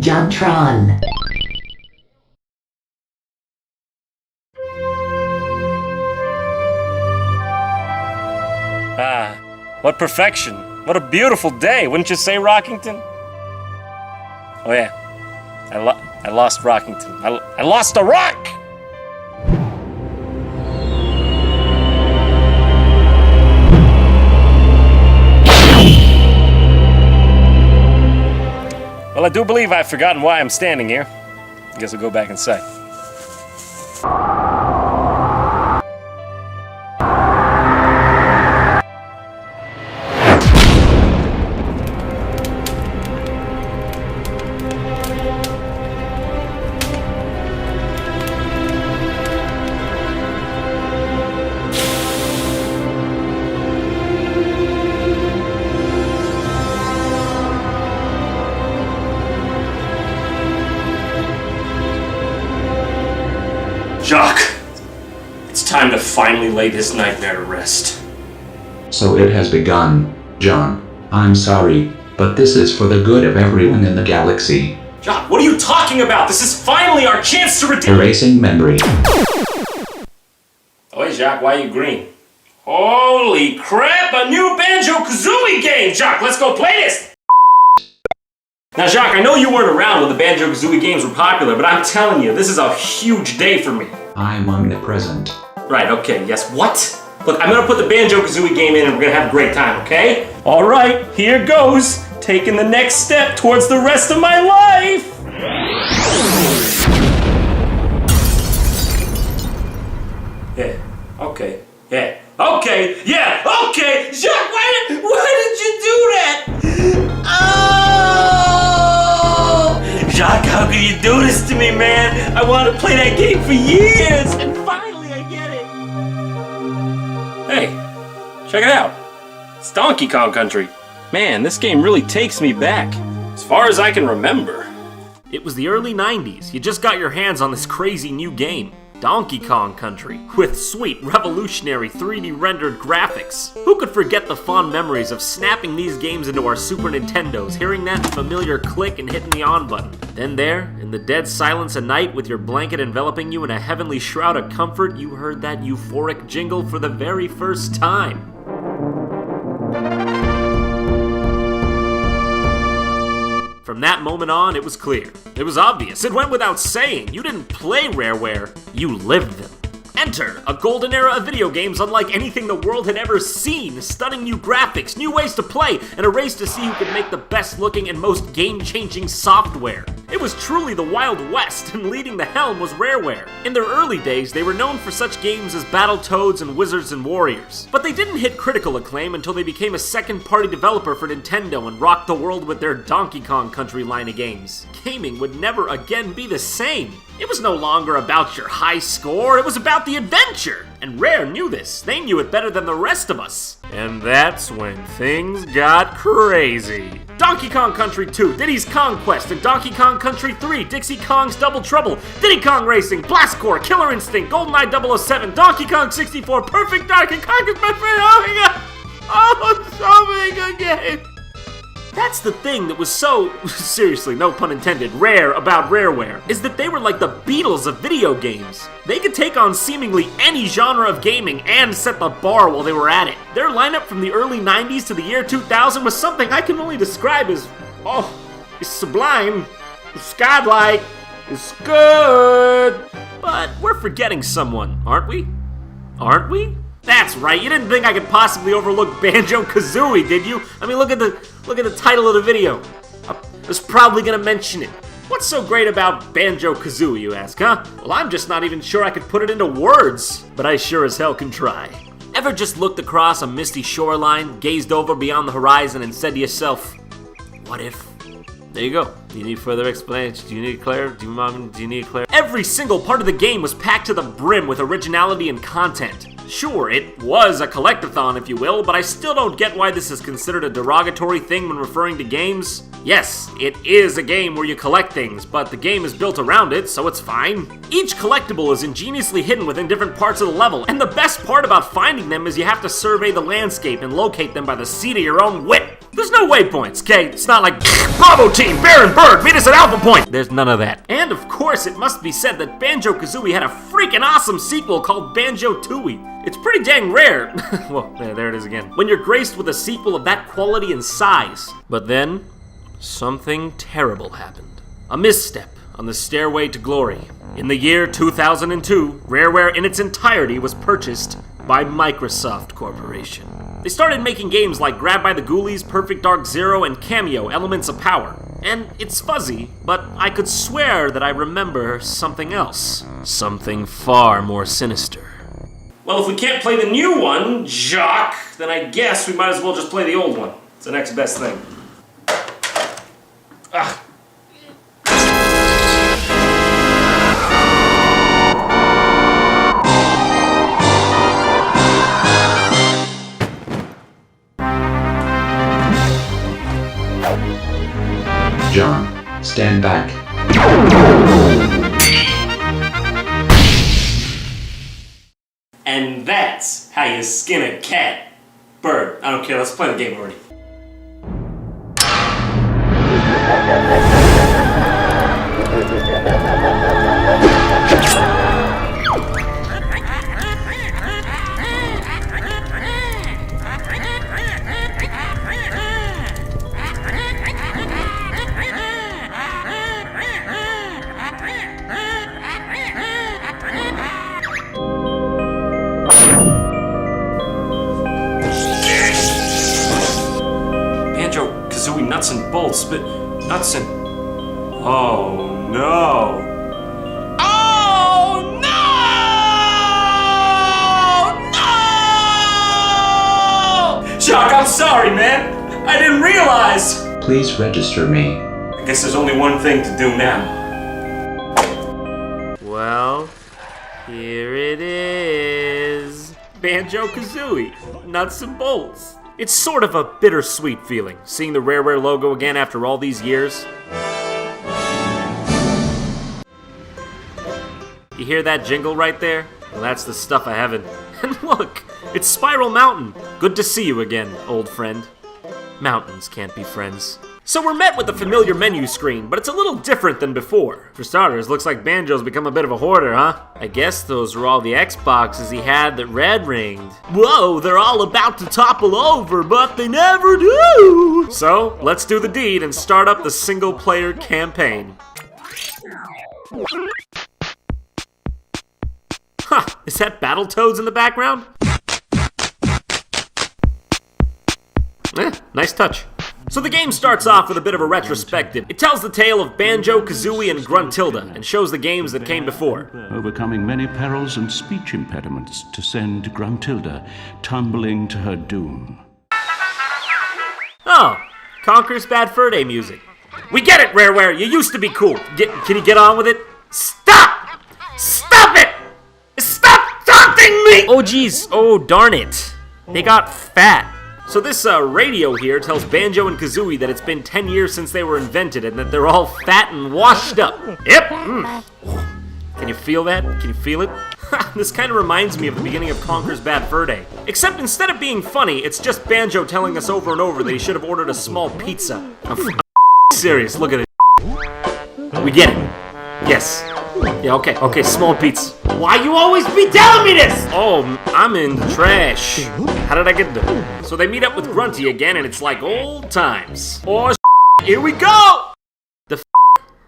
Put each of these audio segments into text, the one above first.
JonTron. Ah, what perfection. What a beautiful day, wouldn't you say, Rockington? Oh yeah, I lost Rockington. I lost a rock! Well, I do believe I've forgotten why I'm standing here. I guess I'll go back inside. Jock, it's time to finally lay this nightmare to rest. So it has begun, John. I'm sorry, but this is for the good of everyone in the galaxy. Jock, what are you talking about? This is finally our chance to redeem— Erasing memory. Oh, hey, Jock, why are you green? Holy crap, a new Banjo Kazooie game! Jock, let's go play this! Now, Jacques, I know you weren't around when the Banjo-Kazooie games were popular, but I'm telling you, this is a huge day for me. I'm omnipresent. Right, okay, yes, what? Look, I'm gonna put the Banjo-Kazooie game in and we're gonna have a great time, okay? Alright, here goes. Taking the next step towards the rest of my life! Yeah, okay, yeah, okay, yeah, okay! Jacques, why did you do that? Jacques, how can you do this to me, man? I wanted to play that game for years, and finally I get it. Hey, check it out. It's Donkey Kong Country. Man, this game really takes me back, as far as I can remember. It was the early 90s. You just got your hands on this crazy new game, Donkey Kong Country, with sweet, revolutionary 3D rendered graphics. Who could forget the fond memories of snapping these games into our Super Nintendos, hearing that familiar click and hitting the on button? Then there, in the dead silence of night, with your blanket enveloping you in a heavenly shroud of comfort, you heard that euphoric jingle for the very first time. From that moment on, it was clear. It was obvious. It went without saying. You didn't play Rareware, you lived them. Enter a golden era of video games unlike anything the world had ever seen. Stunning new graphics, new ways to play, and a race to see who could make the best looking and most game-changing software. It was truly the Wild West, and leading the helm was Rareware. In their early days, they were known for such games as Battletoads and Wizards and Warriors. But they didn't hit critical acclaim until they became a second-party developer for Nintendo and rocked the world with their Donkey Kong Country line of games. Gaming would never again be the same. It was no longer about your high score, it was about the adventure! And Rare knew this. They knew it better than the rest of us. And that's when things got crazy. Donkey Kong Country 2, Diddy's Kong Quest, and Donkey Kong Country 3, Dixie Kong's Double Trouble, Diddy Kong Racing, Blast Corps, Killer Instinct, GoldenEye 007, Donkey Kong 64, Perfect Donkey Kong is my friend, oh my god! Oh, so many good games! That's the thing that was so, seriously, no pun intended, rare about Rareware, is that they were like the Beatles of video games. They could take on seemingly any genre of gaming and set the bar while they were at it. Their lineup from the early 90s to the year 2000 was something I can only describe as, it's sublime, it's godlike, it's good. But we're forgetting someone, aren't we? Aren't we? That's right, you didn't think I could possibly overlook Banjo-Kazooie, did you? I mean, look at the title of the video. I was probably gonna mention it. What's so great about Banjo-Kazooie, you ask, huh? Well, I'm just not even sure I could put it into words, but I sure as hell can try. Ever just looked across a misty shoreline, gazed over beyond the horizon, and said to yourself, what if? There you go. Do you need further explanation? Do you need clarity? Do you need clarity? Every single part of the game was packed to the brim with originality and content. Sure, it was a collectathon, if you will, but I still don't get why this is considered a derogatory thing when referring to games. Yes, it is a game where you collect things, but the game is built around it, so it's fine. Each collectible is ingeniously hidden within different parts of the level, and the best part about finding them is you have to survey the landscape and locate them by the seat of your own wit. There's no waypoints, okay? It's not like, Bravo team, Bear and Bird, meet us at Alpha Point! There's none of that. And of course, it must be said that Banjo-Kazooie had a freaking awesome sequel called Banjo-Tooie. It's pretty dang rare. Well, there it is again. When you're graced with a sequel of that quality and size. But then, something terrible happened. A misstep on the stairway to glory. In the year 2002, Rareware in its entirety was purchased by Microsoft Corporation. They started making games like Grab by the Ghoulies, Perfect Dark Zero, and Cameo, Elements of Power. And it's fuzzy, but I could swear that I remember something else. Something far more sinister. Well, if we can't play the new one, Jock, then I guess we might as well just play the old one. It's the next best thing. Ugh. John, stand back. And that's how you skin a cat. Bird, I don't care, let's play the game already. Banjo, Kazooie, nuts and bolts, but nuts and... Oh no! Oh no! No! Shock, I'm sorry, man! I didn't realize! Please register me. I guess there's only one thing to do now. Well, here it is. Banjo-Kazooie, nuts and bolts. It's sort of a bittersweet feeling, seeing the Rareware logo again after all these years. You hear that jingle right there? Well, that's the stuff of heaven. And look, it's Spiral Mountain. Good to see you again, old friend. Mountains can't be friends. So we're met with the familiar menu screen, but it's a little different than before. For starters, looks like Banjo's become a bit of a hoarder, huh? I guess those were all the Xboxes he had that red ringed. Whoa, they're all about to topple over, but they never do! So, let's do the deed and start up the single-player campaign. Huh, is that Battletoads in the background? Nice touch. So the game starts off with a bit of a retrospective. It tells the tale of Banjo, Kazooie, and Gruntilda, and shows the games that came before. Overcoming many perils and speech impediments to send Gruntilda tumbling to her doom. Oh, Conker's Bad Fur Day music. We get it, Rareware, you used to be cool. Can you get on with it? Stop! Stop it! Stop taunting me! Oh geez, oh darn it. They got fat. So this radio here tells Banjo and Kazooie that it's been 10 years since they were invented and that they're all fat and washed up. Yep. Can you feel that? Can you feel it? This kind of reminds me of the beginning of Conker's Bad Fur Day. Except instead of being funny, it's just Banjo telling us over and over that he should have ordered a small pizza. I'm serious, look at it. We get it. Yes. Yeah, okay, small pizza. Why you always be telling me this? Oh, I'm in the trash. How did I get there? So they meet up with Grunty again, and it's like old times. Oh, here we go!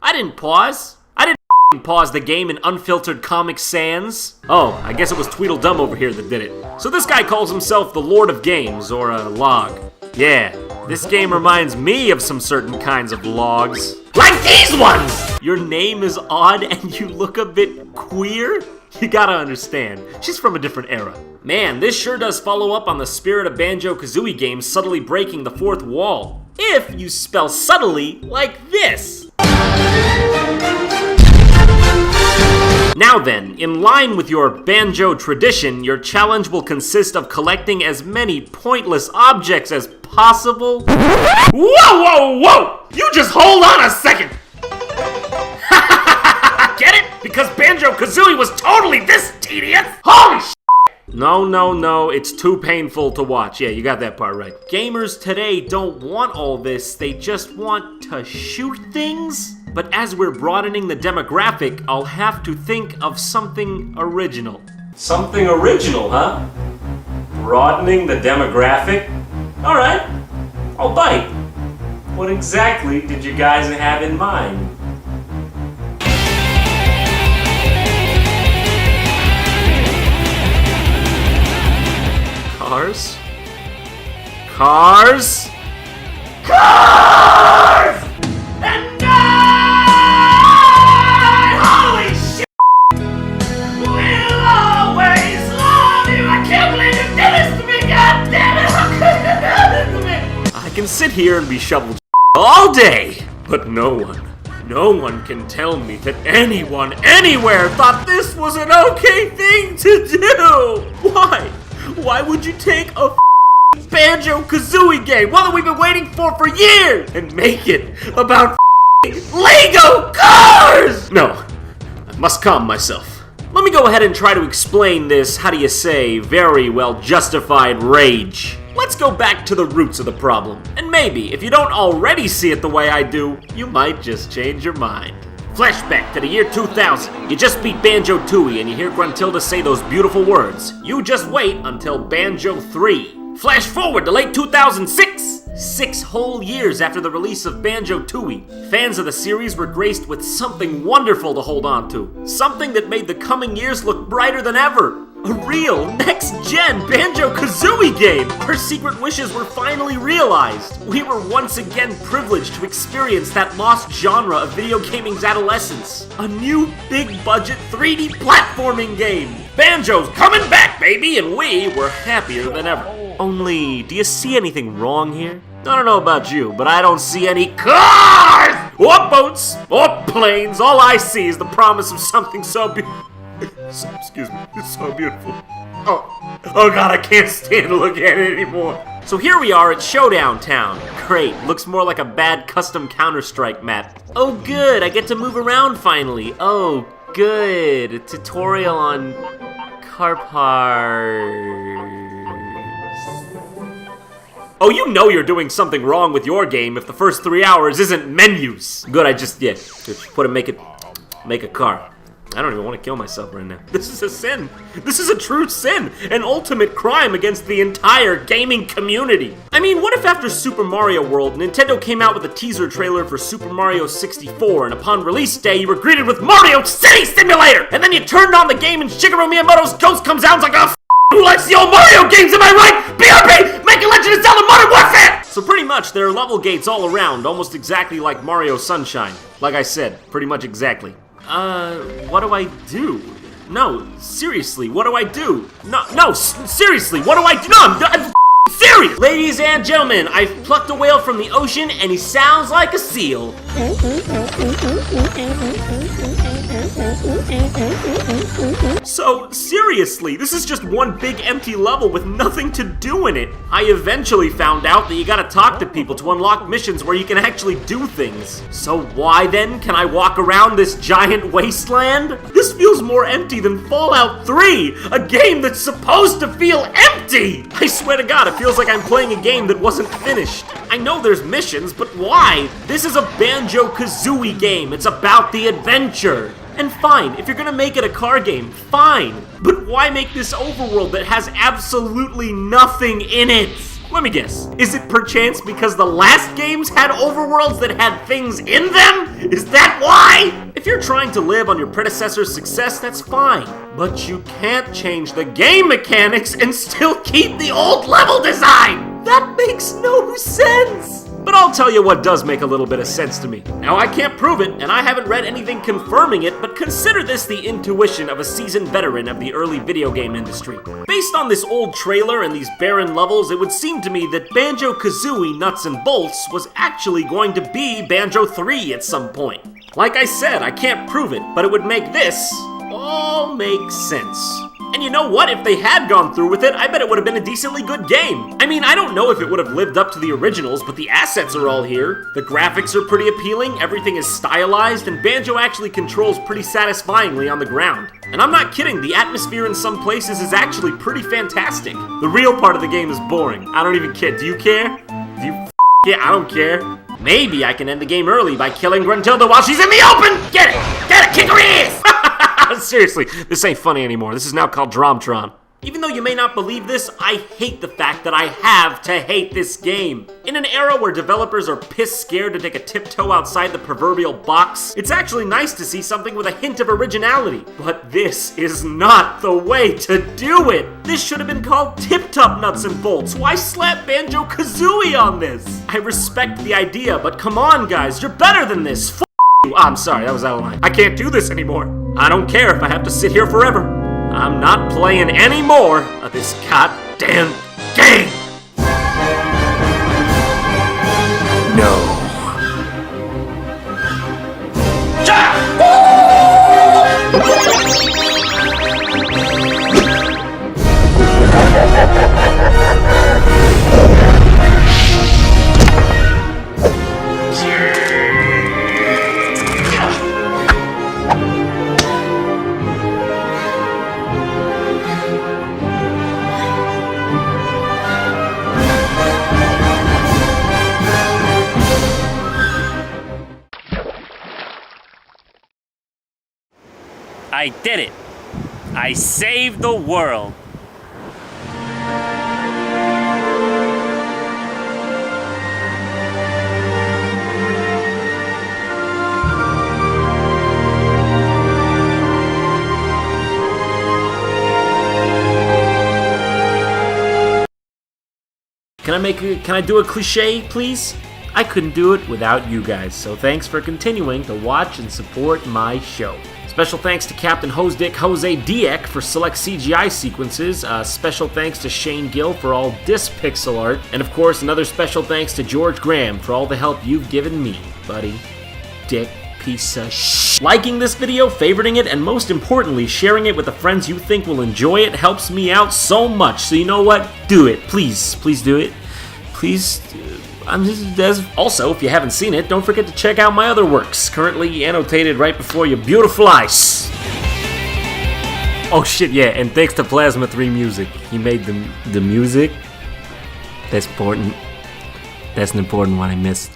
I didn't pause. I didn't pause the game in unfiltered Comic Sans. Oh, I guess it was Tweedledum over here that did it. So this guy calls himself the Lord of Games, or a log. Yeah, this game reminds me of some certain kinds of logs. Like these ones! Your name is odd and you look a bit queer? You gotta understand, she's from a different era. Man, this sure does follow up on the spirit of Banjo-Kazooie games subtly breaking the fourth wall. If you spell subtly like this. Now then, in line with your Banjo tradition, your challenge will consist of collecting as many pointless objects as possible. Whoa! You just hold on a second! Get it? Because Banjo-Kazooie was totally this tedious? Holy sh**! No, it's too painful to watch. Yeah, you got that part right. Gamers today don't want all this, they just want to shoot things? But as we're broadening the demographic, I'll have to think of something original. Something original, huh? Broadening the demographic? Alright, I'll bite. What exactly did you guys have in mind? Cars? Cars? Cars! And I, holy shit, will always love you. I can't believe you did this to me, god damn it, how could you do this to me? I can sit here and be shoveled all day, but no one can tell me that anyone, anywhere thought this was an okay thing to do. Why would you take a Banjo-Kazooie game, one that we've been waiting for years, and make it about Lego cars? No, I must calm myself. Let me go ahead and try to explain this, how do you say, very well justified rage. Let's go back to the roots of the problem, and maybe, if you don't already see it the way I do, you might just change your mind. Flashback to the year 2000. You just beat Banjo-Tooie and you hear Gruntilda say those beautiful words. You just wait until Banjo 3. Flash forward to late 2006. 6 whole years after the release of Banjo-Tooie, fans of the series were graced with something wonderful to hold on to. Something that made the coming years look brighter than ever. A real, next-gen Banjo-Kazooie game! Our secret wishes were finally realized. We were once again privileged to experience that lost genre of video gaming's adolescence. A new, big-budget 3D platforming game! Banjo's coming back, baby, and we were happier than ever. Only, do you see anything wrong here? I don't know about you, but I don't see any cars! Or boats! Or planes! All I see is the promise of something so beautiful. Excuse me, it's so beautiful. Oh god, I can't stand to look at it anymore. So here we are at Showdown Town. Great, looks more like a bad custom Counter-Strike map. Oh good, I get to move around finally. Oh good, a tutorial on car parts. Oh, you know you're doing something wrong with your game if the first 3 hours isn't menus. Good, just make a car. I don't even want to kill myself right now. This is a sin. This is a true sin. An ultimate crime against the entire gaming community. I mean, what if after Super Mario World, Nintendo came out with a teaser trailer for Super Mario 64, and upon release day, you were greeted with Mario City Simulator! And then you turned on the game and Shigeru Miyamoto's Ghost comes out and it's like, oh, who likes the old Mario games, am I right? BRB! Make a Legend of Zelda Modern Warfare! So pretty much, there are level gates all around, almost exactly like Mario Sunshine. Like I said, pretty much exactly. What do I do? No, seriously, what do I do? No, seriously, what do I do? No, I'm serious! Ladies and gentlemen, I've plucked a whale from the ocean and he sounds like a seal. So, seriously, this is just one big empty level with nothing to do in it. I eventually found out that you gotta talk to people to unlock missions where you can actually do things. So why then can I walk around this giant wasteland? This feels more empty than Fallout 3, a game that's supposed to feel empty! I swear to God, it feels like I'm playing a game that wasn't finished. I know there's missions, but why? This is a Banjo-Kazooie game. It's about the adventure. And fine, if you're gonna make it a car game, fine. But why make this overworld that has absolutely nothing in it? Let me guess, is it perchance because the last games had overworlds that had things in them? Is that why? If you're trying to live on your predecessor's success, that's fine. But you can't change the game mechanics and still keep the old level design! That makes no sense! But I'll tell you what does make a little bit of sense to me. Now, I can't prove it, and I haven't read anything confirming it, but consider this the intuition of a seasoned veteran of the early video game industry. Based on this old trailer and these barren levels, it would seem to me that Banjo-Kazooie Nuts and Bolts was actually going to be Banjo 3 at some point. Like I said, I can't prove it, but it would make this all makes sense. And you know what? If they had gone through with it, I bet it would have been a decently good game. I mean, I don't know if it would have lived up to the originals, but the assets are all here. The graphics are pretty appealing, everything is stylized, and Banjo actually controls pretty satisfyingly on the ground. And I'm not kidding, the atmosphere in some places is actually pretty fantastic. The real part of the game is boring. I don't even care. Do you care? Do you yeah, I don't care. Maybe I can end the game early by killing Gruntilda while she's in the open! Get it! Get it! Kick her ass! Seriously, this ain't funny anymore. This is now called JonTron. Even though you may not believe this, I hate the fact that I have to hate this game. In an era where developers are piss scared to take a tiptoe outside the proverbial box, it's actually nice to see something with a hint of originality. But this is not the way to do it. This should have been called Tip Top Nuts and Bolts. Why slap Banjo Kazooie on this? I respect the idea, but come on guys, you're better than this. F you. I'm sorry, that was out of line. I can't do this anymore. I don't care if I have to sit here forever. I'm not playing any more of this goddamn game! No. I did it! I saved the world! Can I do a cliche, please? I couldn't do it without you guys, so thanks for continuing to watch and support my show. Special thanks to Captain Hosedick Jose Dieck for select CGI sequences, special thanks to Shane Gill for all disc pixel art, and of course another special thanks to George Graham for all the help you've given me, buddy. Dick piece of sh**. Liking this video, favoriting it, and most importantly, sharing it with the friends you think will enjoy it helps me out so much, so you know what? Do it. Please do it. Please. Also, if you haven't seen it, don't forget to check out my other works, currently annotated right before your beautiful eyes. Oh shit, yeah, and thanks to Plasma 3 Music. He made the music. That's important. That's an important one I missed.